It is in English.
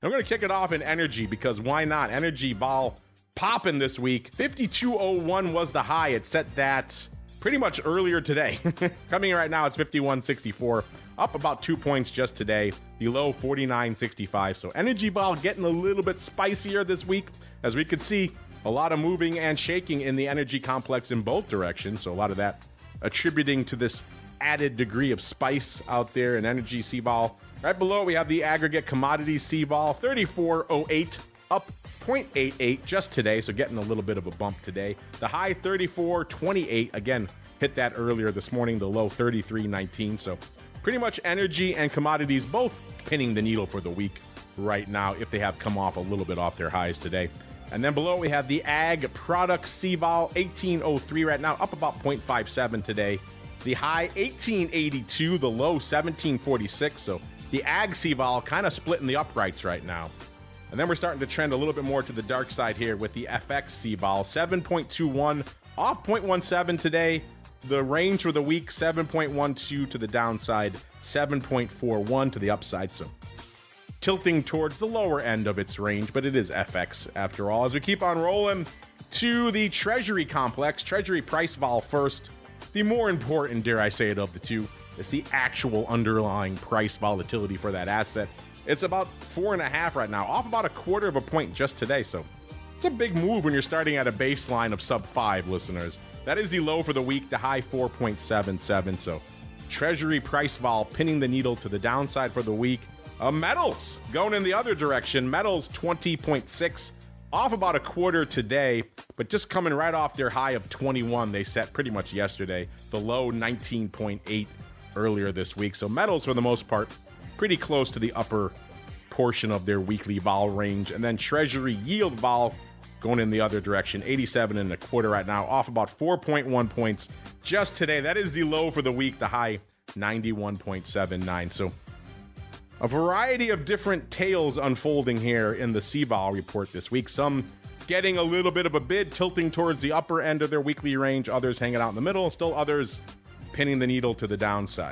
I'm going to kick it off in energy because why not? Energy vol popping this week. 52.01 was the high. It set that pretty much earlier today. Coming in right now, it's 51.64, up about 2 points just today. The low 49.65. So energy vol getting a little bit spicier this week. As we could see, a lot of moving and shaking in the energy complex in both directions. So a lot of that attributing to this added degree of spice out there in energy CVOL. Right below, we have the aggregate commodity CVOL, 34.08, up 0.88 just today, so getting a little bit of a bump today. The high 34.28, again, hit that earlier this morning, the low 33.19, so pretty much energy and commodities both pinning the needle for the week right now if they have come off a little bit off their highs today. And then below, we have the ag products CVOL, 18.03 right now, up about 0.57 today. The high 18.82, the low 17.46, so the ag CVOL kind of splitting the uprights right now. And then we're starting to trend a little bit more to the dark side here with the FX CVOL, 7.21, off 0.17 today. The range for the week, 7.12 to the downside, 7.41 to the upside. So tilting towards the lower end of its range, but it is FX after all. As we keep on rolling to the Treasury complex, Treasury price vol first. The more important, dare I say it, of the two is the actual underlying price volatility for that asset. It's about 4.5 right now, off about 1/4 of a point just today. So it's a big move when you're starting at a baseline of sub 5, listeners. That is the low for the week, the high 4.77. So Treasury price vol pinning the needle to the downside for the week. Metals going in the other direction. Metals 20.6, off about 1/4 today, but just coming right off their high of 21 they set pretty much yesterday. The low 19.8 earlier this week. So metals, for the most part, pretty close to the upper portion of their weekly vol range. And then Treasury yield vol going in the other direction, 87.25 right now, off about 4.1 points just today. That is the low for the week, the high 91.79. So a variety of different tales unfolding here in the CVOL report this week. Some getting a little bit of a bid, tilting towards the upper end of their weekly range, others hanging out in the middle, still others pinning the needle to the downside.